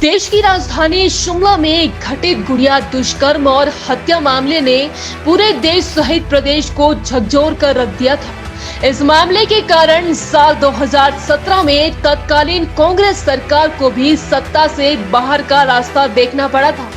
देश की राजधानी शिमला में घटित गुड़िया दुष्कर्म और हत्या मामले ने पूरे देश सहित प्रदेश को झकझोर कर रख दिया था। इस मामले के कारण साल 2017 में तत्कालीन कांग्रेस सरकार को भी सत्ता से बाहर का रास्ता देखना पड़ा था।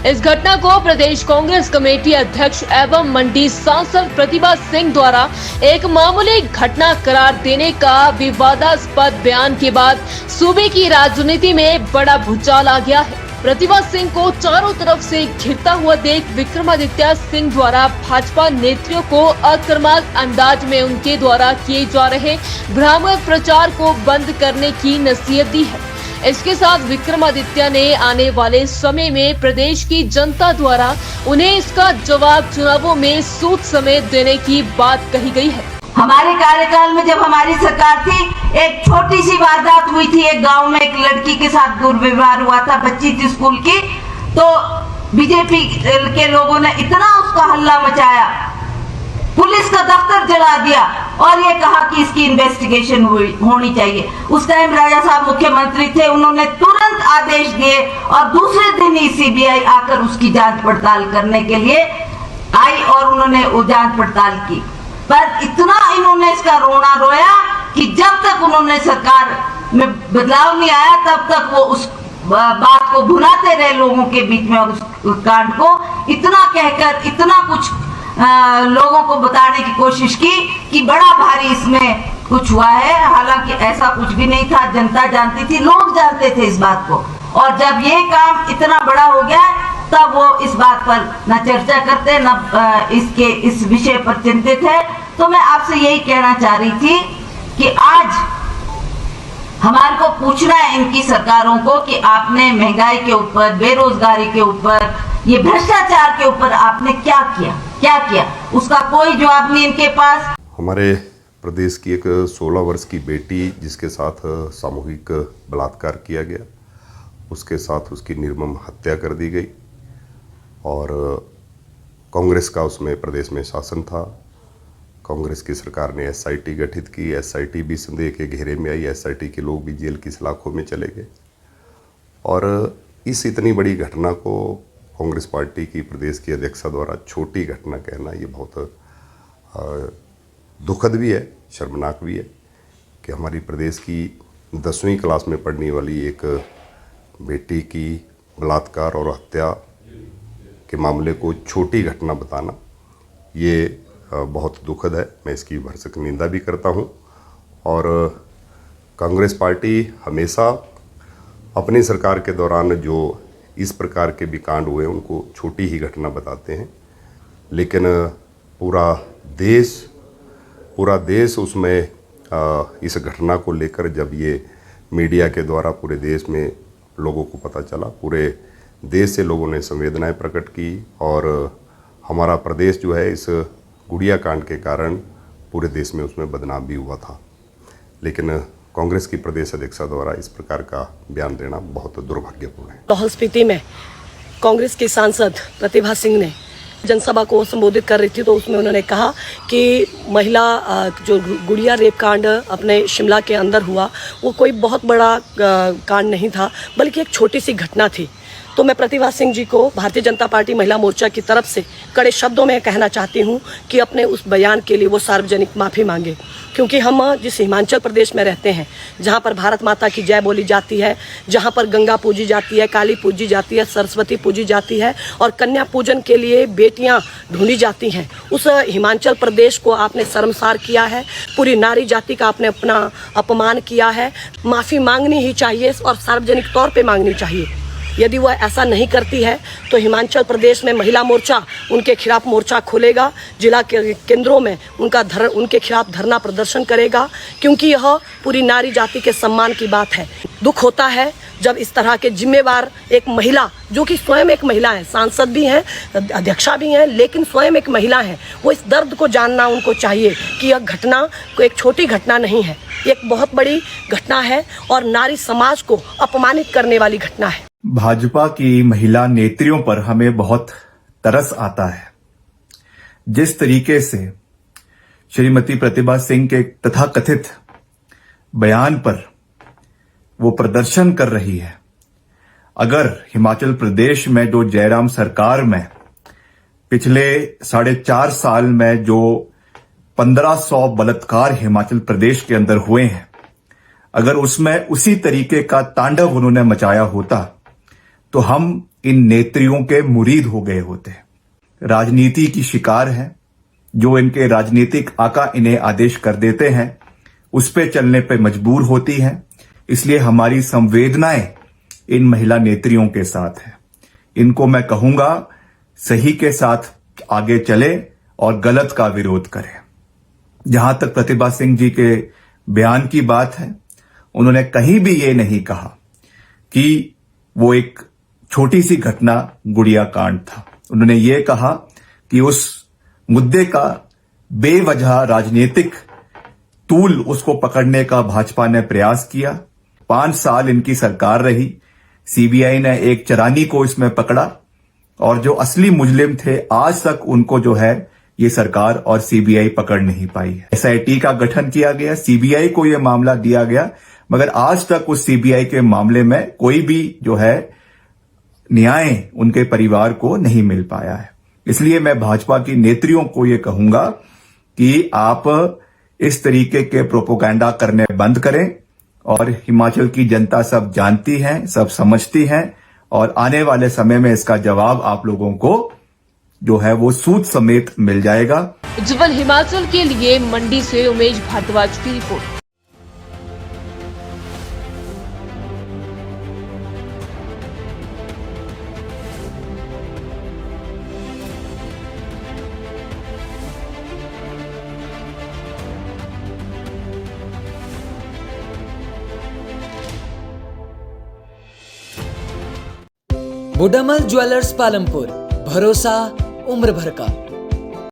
इस घटना को प्रदेश कांग्रेस कमेटी अध्यक्ष एवं मंडी सांसद प्रतिभा सिंह द्वारा एक मामूली घटना करार देने का विवादास्पद बयान के बाद सूबे की राजनीति में बड़ा भूचाल आ गया है। प्रतिभा सिंह को चारों तरफ से घिरता हुआ देख विक्रमादित्य सिंह द्वारा भाजपा नेत्रियों को आक्रामक अंदाज में उनके द्वारा किए जा रहे भ्रामक प्रचार को बंद करने की नसीहत दी है। इसके साथ विक्रमादित्य ने आने वाले समय में प्रदेश की जनता द्वारा उन्हें इसका जवाब चुनावों में सूद समेत देने की बात कही गई है। हमारे कार्यकाल में जब हमारी सरकार थी, एक छोटी सी वारदात हुई थी। एक गांव में एक लड़की के साथ दुर्व्यवहार हुआ था, बच्ची थी स्कूल की। तो बीजेपी के लोगों ने इतना उसका हल्ला मचाया, पुलिस का दफ्तर जला दिया और ये कहा कि इसकी इन्वेस्टिगेशन होनी चाहिए। उस टाइम राजा साहब मुख्यमंत्री थे, उन्होंने तुरंत आदेश दिए और दूसरे दिन ही सीबीआई आकर उसकी जांच पड़ताल करने के लिए आई और उन्होंने वो जांच पड़ताल की। पर इतना इन्होंने इसका रोना रोया कि जब तक उन्होंने सरकार में बदलाव नहीं आया तब तक वो उस बात को भुनाते रहे लोगों के बीच में और उस कांड को इतना कहकर इतना कुछ लोगों को बताने की कोशिश की कि बड़ा भारी इसमें कुछ हुआ है। हालांकि ऐसा कुछ भी नहीं था, जनता जानती थी, लोग जानते थे इस बात को। और जब ये काम इतना बड़ा हो गया तब वो इस बात पर न चर्चा करते न इस विषय पर चिंतित है। तो मैं आपसे यही कहना चाह रही थी कि आज हमारे को पूछना है इनकी सरकारों को कि आपने महंगाई के ऊपर, बेरोजगारी के ऊपर, ये भ्रष्टाचार के ऊपर आपने क्या किया, उसका कोई जवाब नहीं इनके पास। हमारे प्रदेश की एक 16 वर्ष की बेटी जिसके साथ सामूहिक बलात्कार किया गया, उसके साथ उसकी निर्मम हत्या कर दी गई और कांग्रेस का उसमें प्रदेश में शासन था। कांग्रेस की सरकार ने एसआईटी गठित की, एसआईटी भी संदेह के घेरे में आई, एसआईटी के लोग भी जेल की सलाखों में चले गए। और इस इतनी बड़ी घटना को कांग्रेस पार्टी की प्रदेश की अध्यक्षा द्वारा छोटी घटना कहना ये बहुत दुखद भी है, शर्मनाक भी है कि हमारी प्रदेश की 10वीं क्लास में पढ़ने वाली एक बेटी की बलात्कार और हत्या के मामले को छोटी घटना बताना ये बहुत दुखद है। मैं इसकी भरसक निंदा भी करता हूँ। और कांग्रेस पार्टी हमेशा अपनी सरकार के दौरान जो इस प्रकार के भी कांड हुए उनको छोटी ही घटना बताते हैं, लेकिन पूरा देश उसमें इस घटना को लेकर जब ये मीडिया के द्वारा पूरे देश में लोगों को पता चला, पूरे देश से लोगों ने संवेदनाएं प्रकट की और हमारा प्रदेश जो है इस गुड़िया कांड के कारण पूरे देश में उसमें बदनाम भी हुआ था। लेकिन कांग्रेस की प्रदेश अध्यक्षा द्वारा इस प्रकार का बयान देना बहुत दुर्भाग्यपूर्ण है। लाहौल स्पीति में कांग्रेस की सांसद प्रतिभा सिंह ने जनसभा को संबोधित कर रही थी तो उसमें उन्होंने कहा कि महिला जो गुड़िया रेप कांड अपने शिमला के अंदर हुआ वो कोई बहुत बड़ा कांड नहीं था, बल्कि एक छोटी सी घटना थी। तो मैं प्रतिभा सिंह जी को भारतीय जनता पार्टी महिला मोर्चा की तरफ से कड़े शब्दों में कहना चाहती हूँ कि अपने उस बयान के लिए वो सार्वजनिक माफ़ी मांगे, क्योंकि हम जिस हिमाचल प्रदेश में रहते हैं, जहाँ पर भारत माता की जय बोली जाती है, जहाँ पर गंगा पूजी जाती है, काली पूजी जाती है, सरस्वती पूजी जाती है और कन्या पूजन के लिए बेटियाँ ढूंढी जाती हैं, उस हिमाचल प्रदेश को आपने शर्मसार किया है। पूरी नारी जाति का आपने अपना अपमान किया है। माफ़ी मांगनी ही चाहिए और सार्वजनिक तौर पर मांगनी चाहिए। यदि वह ऐसा नहीं करती है तो हिमाचल प्रदेश में महिला मोर्चा उनके खिलाफ मोर्चा खोलेगा, जिला के केंद्रों में उनके खिलाफ धरना प्रदर्शन करेगा, क्योंकि यह पूरी नारी जाति के सम्मान की बात है। दुख होता है जब इस तरह के जिम्मेवार एक महिला, जो कि स्वयं एक महिला है, सांसद भी हैं, अध्यक्षा भी हैं, लेकिन स्वयं एक महिला है, वो इस दर्द को जानना उनको चाहिए कि यह घटना कोई एक छोटी घटना नहीं है, एक बहुत बड़ी घटना है और नारी समाज को अपमानित करने वाली घटना है। भाजपा की महिला नेत्रियों पर हमें बहुत तरस आता है। जिस तरीके से श्रीमती प्रतिभा सिंह के तथाकथित बयान पर वो प्रदर्शन कर रही है, अगर हिमाचल प्रदेश में जो जयराम सरकार में पिछले 4.5 साल में जो 1500 बलात्कार हिमाचल प्रदेश के अंदर हुए हैं, अगर उसमें उसी तरीके का तांडव उन्होंने मचाया होता तो हम इन नेत्रियों के मुरीद हो गए होते। राजनीति की शिकार है, जो इनके राजनीतिक आका इन्हें आदेश कर देते हैं उस पे चलने पे मजबूर होती हैं। इसलिए हमारी संवेदनाएं इन महिला नेत्रियों के साथ है। इनको मैं कहूंगा सही के साथ आगे चले और गलत का विरोध करें। जहां तक प्रतिभा सिंह जी के बयान की बात है, उन्होंने कहीं भी ये नहीं कहा कि वो एक छोटी सी घटना गुड़िया कांड था। उन्होंने ये कहा कि उस मुद्दे का बेवजह राजनीतिक तूल उसको पकड़ने का भाजपा ने प्रयास किया। 5 साल इनकी सरकार रही, सीबीआई ने एक चरानी को इसमें पकड़ा और जो असली मुजरिम थे आज तक उनको जो है ये सरकार और सीबीआई पकड़ नहीं पाई है। एसआईटी का गठन किया गया, सीबीआई को यह मामला दिया गया, मगर आज तक उस सीबीआई के मामले में कोई भी जो है न्याय उनके परिवार को नहीं मिल पाया है। इसलिए मैं भाजपा की नेत्रियों को यह कहूंगा कि आप इस तरीके के प्रोपोगंडा करने बंद करें और हिमाचल की जनता सब जानती है, सब समझती है और आने वाले समय में इसका जवाब आप लोगों को जो है वो सूद समेत मिल जाएगा। उज्जवल हिमाचल के लिए मंडी से उमेश भारद्वाज की रिपोर्ट। बुडामल ज्वेलर्स पालमपुर, भरोसा उम्र भर का।